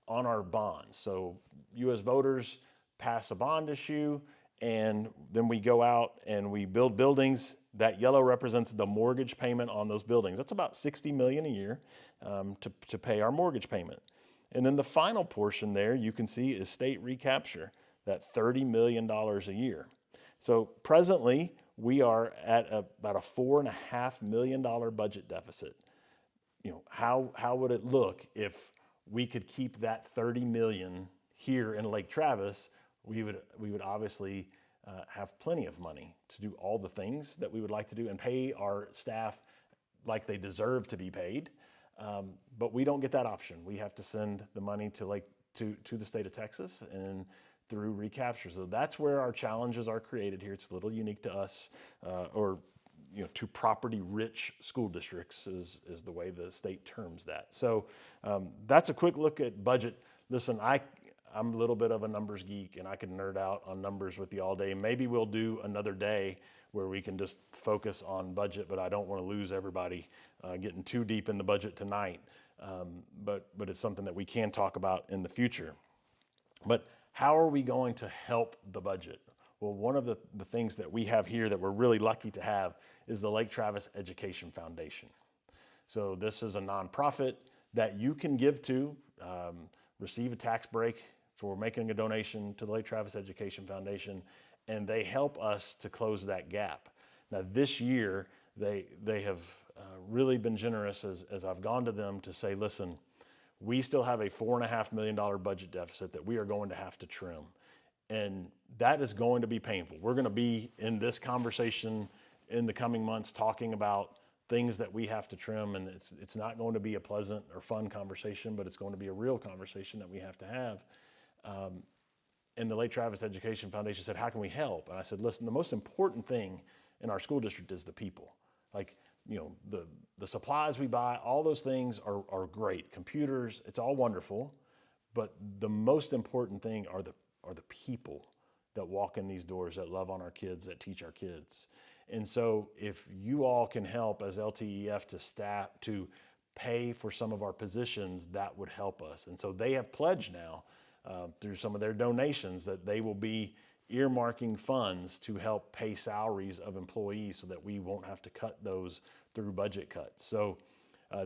on our bonds. So you as voters pass a bond issue, and then we go out and we build buildings. That yellow represents the mortgage payment on those buildings. That's about $60 million a year to pay our mortgage payment. And then the final portion there you can see is state recapture, that $30 million a year. So presently we are at about a $4.5 million budget deficit. How would it look if we could keep that $30 million here in Lake Travis? We would obviously have plenty of money to do all the things that we would like to do and pay our staff like they deserve to be paid. But we don't get that option. We have to send the money to the state of Texas and through recapture. So that's where our challenges are created here. It's a little unique to us, or to property-rich school districts is the way the state terms that. So that's a quick look at budget. Listen, I'm a little bit of a numbers geek and I can nerd out on numbers with you all day. Maybe we'll do another day where we can just focus on budget, but I don't want to lose everybody getting too deep in the budget tonight. But it's something that we can talk about in the future. But how are we going to help the budget? Well, one of the things that we have here that we're really lucky to have is the Lake Travis Education Foundation. So this is a nonprofit that you can give to, receive a tax break for making a donation to the Lake Travis Education Foundation, and they help us to close that gap. Now this year, they have really been generous as I've gone to them to say, listen, we still have a $4.5 million budget deficit that we are going to have to trim. And that is going to be painful. We're going to be in this conversation in the coming months talking about things that we have to trim, and it's not going to be a pleasant or fun conversation, but it's going to be a real conversation that we have to have. And the Lake Travis Education Foundation said, how can we help? And I said, listen, the most important thing in our school district is the people. Like, the supplies we buy, all those things are great. Computers, it's all wonderful, but the most important thing are the people that walk in these doors, that love on our kids, that teach our kids. And so if you all can help as LTEF to pay for some of our positions, that would help us. And so they have pledged now through some of their donations that they will be earmarking funds to help pay salaries of employees so that we won't have to cut those through budget cuts. So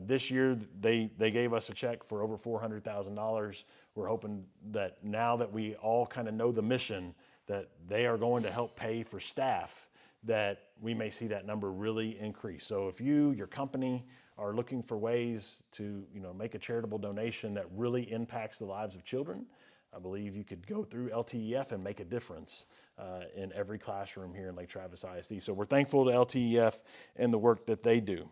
this year they gave us a check for over $400,000. We're hoping that now that we all kind of know the mission, that they are going to help pay for staff, that we may see that number really increase. So if you, your company, are looking for ways to make a charitable donation that really impacts the lives of children, I believe you could go through LTEF and make a difference in every classroom here in Lake Travis ISD. So we're thankful to LTEF and the work that they do.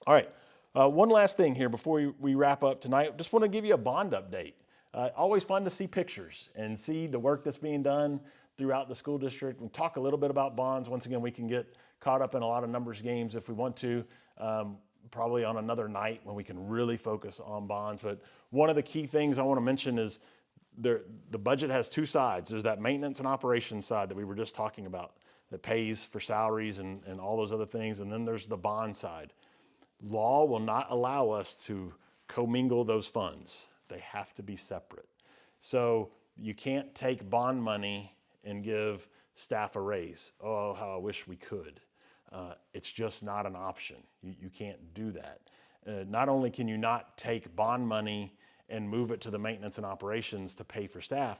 All right, one last thing here before we wrap up tonight. Just want to give you a bond update. Always fun to see pictures and see the work that's being done throughout the school district. We talk a little bit about bonds. Once again, we can get caught up in a lot of numbers games if we want to, probably on another night when we can really focus on bonds. But one of the key things I want to mention is the budget has two sides. There's that maintenance and operations side that we were just talking about that pays for salaries and all those other things. And then there's the bond side. Law will not allow us to commingle those funds. They have to be separate. So you can't take bond money and give staff a raise. Oh, how I wish we could. It's just not an option. You can't do that. Not only can you not take bond money and move it to the maintenance and operations to pay for staff,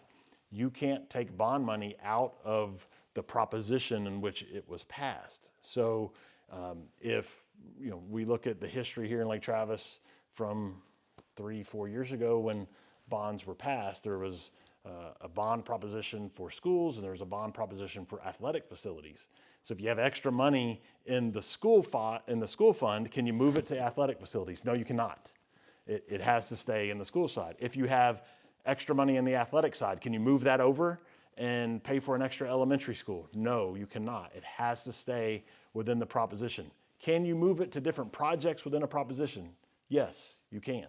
you can't take bond money out of the proposition in which it was passed. So if we look at the history here in Lake Travis from 3-4 years ago when bonds were passed, there was a bond proposition for schools and there was a bond proposition for athletic facilities. So if you have extra money in the school fund, can you move it to athletic facilities? No, you cannot. It has to stay in the school side. If you have extra money in the athletic side, can you move that over and pay for an extra elementary school? No, you cannot. It has to stay within the proposition. Can you move it to different projects within a proposition? Yes, you can.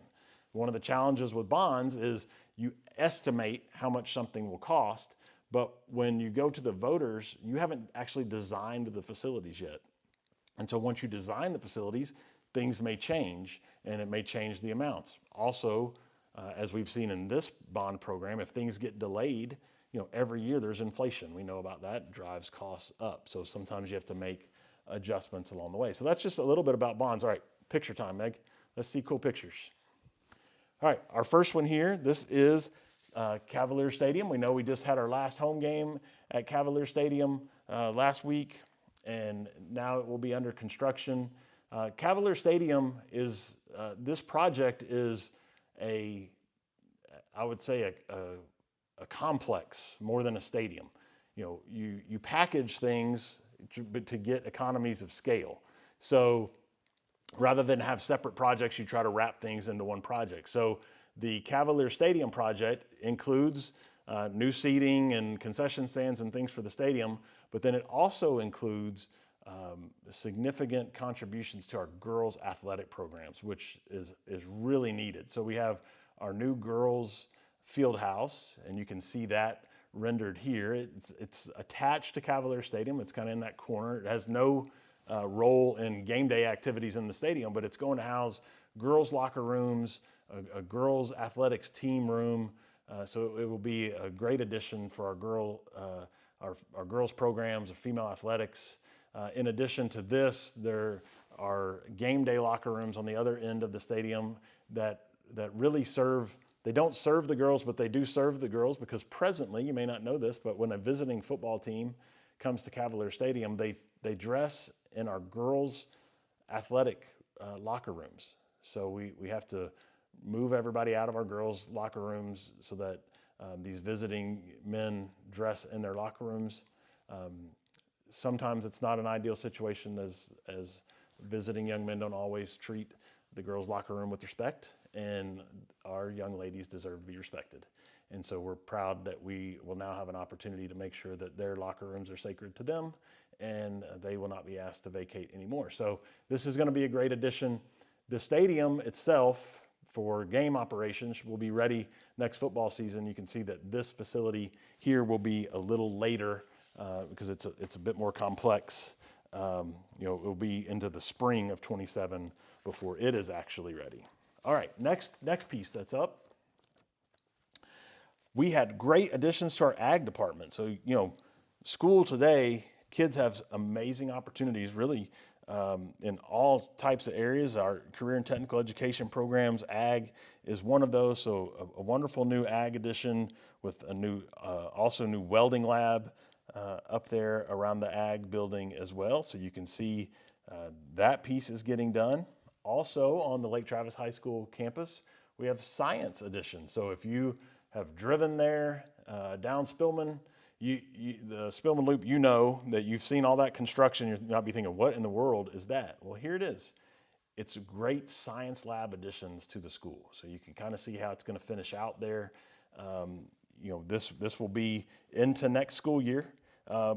One of the challenges with bonds is you estimate how much something will cost, but when you go to the voters, you haven't actually designed the facilities yet. And so once you design the facilities, things may change and it may change the amounts. Also, as we've seen in this bond program, if things get delayed, every year there's inflation. We know about that, drives costs up. So sometimes you have to make adjustments along the way. So that's just a little bit about bonds. All right, picture time, Meg. Let's see cool pictures. All right, our first one here, this is Cavalier Stadium. We know we just had our last home game at Cavalier Stadium last week, and now it will be under construction. Cavalier Stadium is, this project is I would say a complex more than a stadium. You package things to get economies of scale. So rather than have separate projects, you try to wrap things into one project. So the Cavalier Stadium project includes new seating and concession stands and things for the stadium, but then it also includes significant contributions to our girls' athletic programs, which is really needed. So we have our new girls' field house, and you can see that rendered here. It's attached to Cavalier Stadium. It's kind of in that corner. It has no role in game day activities in the stadium, but it's going to house girls' locker rooms, a girls' athletics team room. So it will be a great addition for our girls' programs, our female athletics. In addition to this, there are game day locker rooms on the other end of the stadium that really serve. They don't serve the girls, but they do serve the girls, because presently, you may not know this, but when a visiting football team comes to Cavalier Stadium, they dress in our girls' athletic locker rooms. So we have to move everybody out of our girls' locker rooms so that these visiting men dress in their locker rooms. Sometimes it's not an ideal situation, as visiting young men don't always treat the girls' locker room with respect, and our young ladies deserve to be respected. And so we're proud that we will now have an opportunity to make sure that their locker rooms are sacred to them and they will not be asked to vacate anymore. So this is going to be a great addition. The stadium itself for game operations will be ready next football season. You can see that this facility here will be a little later because it's a bit more complex. It will be into the spring of 27 before it is actually ready. All right, next piece that's up. We had great additions to our ag department. So, school today, kids have amazing opportunities really in all types of areas. Our career and technical education programs, ag is one of those. So a wonderful new ag addition with a new, also new welding lab up there around the ag building as well. So you can see that piece is getting done. Also on the Lake Travis High School campus, we have science addition. So if you have driven there down Spillman, the Spillman Loop, that you've seen all that construction. You might be thinking, what in the world is that? Well, here it is. It's great science lab additions to the school. So you can kind of see how it's going to finish out there. This will be into next school year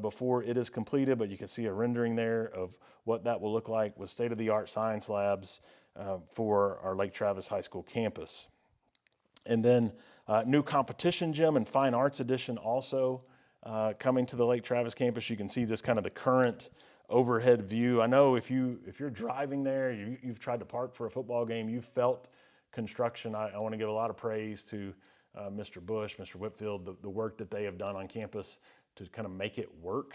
before it is completed, but you can see a rendering there of what that will look like with state-of-the-art science labs for our Lake Travis High School campus. And then new competition gym and fine arts edition also coming to the Lake Travis campus. You can see this kind of the current overhead view. I know if you're driving there, you've tried to park for a football game, you've felt construction. I want to give a lot of praise to Mr. Bush, Mr. Whitfield, the work that they have done on campus to kind of make it work.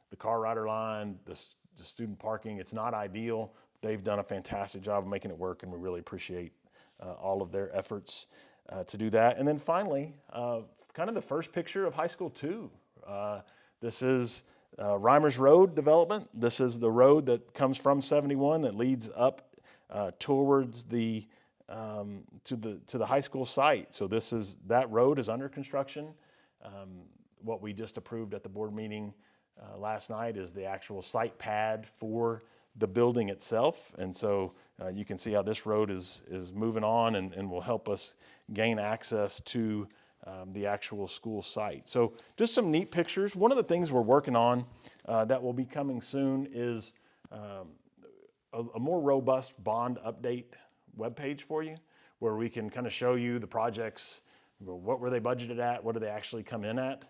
The car rider line, the student parking, it's not ideal. They've done a fantastic job of making it work, and we really appreciate all of their efforts to do that. And then finally, kind of the first picture of High School 2. This is Reimers Road development. This is the road that comes from 71 that leads up towards the to the high school site. So that road is under construction. What we just approved at the board meeting last night is the actual site pad for the building itself. And so you can see how this road is moving on and will help us gain access to the actual school site. So just some neat pictures. One of the things we're working on that will be coming soon is a more robust bond update webpage for you, where we can kind of show you the projects, what were they budgeted at, what do they actually come in at.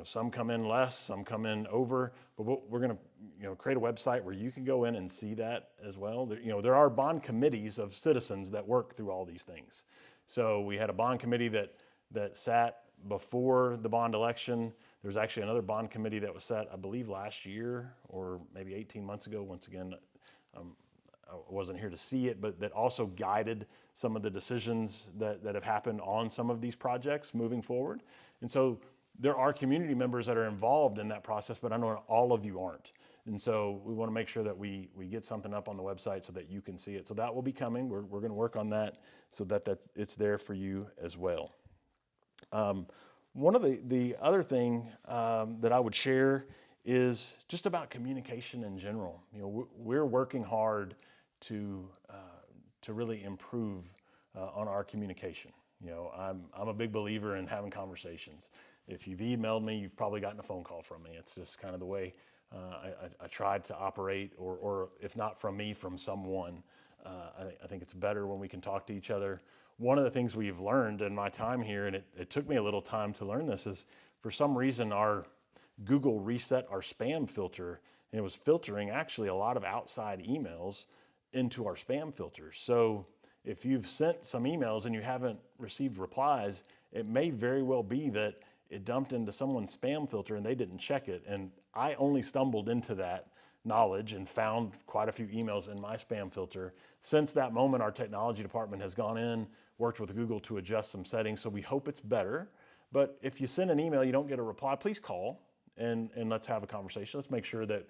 Some come in less, some come in over, but we're going to create a website where you can go in and see that as well. There are bond committees of citizens that work through all these things. So we had a bond committee that sat before the bond election. There's actually another bond committee that was set, I believe, last year or maybe 18 months ago. Once again, I wasn't here to see it, but that also guided some of the decisions that have happened on some of these projects moving forward. And so there are community members that are involved in that process, but I know all of you aren't. And so we want to make sure that we get something up on the website so that you can see it. So that will be coming. We're going to work on that so that it's there for you as well. One of the other thing that I would share is just about communication in general. We're working hard to really improve on our communication. I'm a big believer in having conversations. If you've emailed me, you've probably gotten a phone call from me. It's just kind of the way I tried to operate, or if not from me, from someone. I think it's better when we can talk to each other. One of the things we've learned in my time here, and it took me a little time to learn this, is for some reason our Google reset our spam filter, and it was filtering actually a lot of outside emails into our spam filters. So if you've sent some emails and you haven't received replies, it may very well be that it dumped into someone's spam filter and they didn't check it. And I only stumbled into that knowledge and found quite a few emails in my spam filter. Since that moment, our technology department has gone in, worked with Google to adjust some settings, so we hope it's better. But if you send an email, you don't get a reply, please call and let's have a conversation. Let's make sure that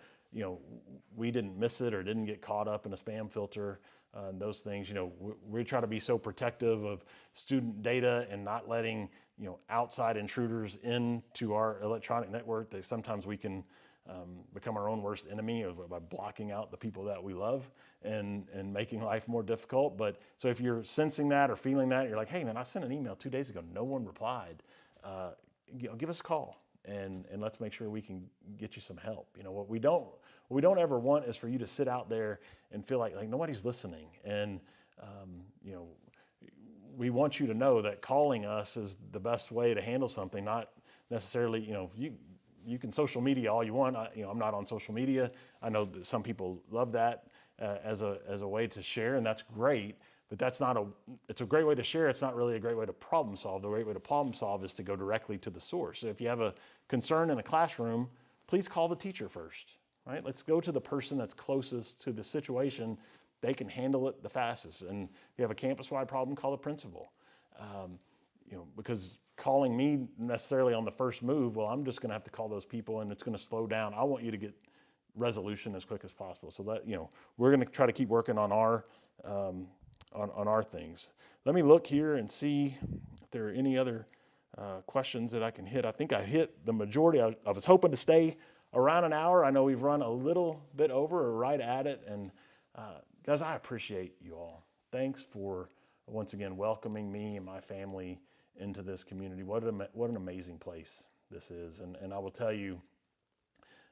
we didn't miss it or didn't get caught up in a spam filter. And those things, we try to be so protective of student data and not letting outside intruders into our electronic network that sometimes we can become our own worst enemy by blocking out the people that we love and making life more difficult. But so if you're sensing that or feeling that, you're like, hey man, I sent an email 2 days ago, no one replied. Give us a call and let's make sure we can get you some help. What we don't ever want is for you to sit out there and feel like nobody's listening. And we want you to know that calling us is the best way to handle something, not necessarily, you can social media all you want. I'm not on social media. I know that some people love that as a way to share, and that's great. but it's a great way to share. It's not really a great way to problem solve. The great way to problem solve is to go directly to the source. So if you have a concern in a classroom, please call the teacher first, right? Let's go to the person that's closest to the situation. They can handle it the fastest. And if you have a campus-wide problem, call the principal. Because calling me necessarily on the first move, well, I'm just going to have to call those people and it's going to slow down. I want you to get resolution as quick as possible. So that, we're going to try to keep working on our things. Let me look here and see if there are any other questions that I can hit. I think I hit the majority. I was hoping to stay around an hour. I know we've run a little bit over or right at it. And guys, I appreciate you all. Thanks for once again welcoming me and my family into this community. What an amazing place this is. And I will tell you,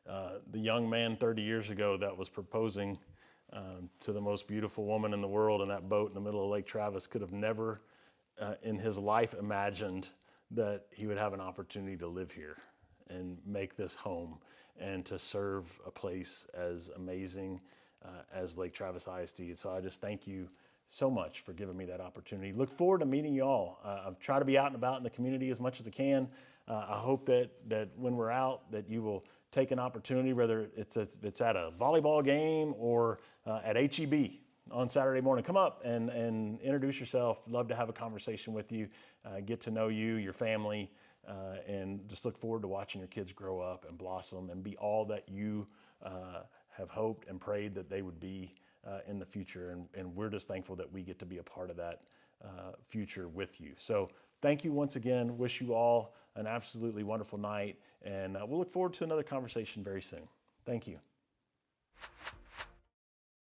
the young man 30 years ago that was proposing to the most beautiful woman in the world in that boat in the middle of Lake Travis could have never in his life imagined that he would have an opportunity to live here and make this home and to serve a place as amazing as Lake Travis ISD. And so I just thank you so much for giving me that opportunity. Look forward to meeting you all. I've tried to be out and about in the community as much as I can. I hope that when we're out that you will take an opportunity, whether it's at a volleyball game or at HEB on Saturday morning. Come up and introduce yourself. Love to have a conversation with you, get to know you, your family, and just look forward to watching your kids grow up and blossom and be all that you have hoped and prayed that they would be in the future. And we're just thankful that we get to be a part of that future with you. So thank you once again. Wish you all an absolutely wonderful night. And we'll look forward to another conversation very soon. Thank you.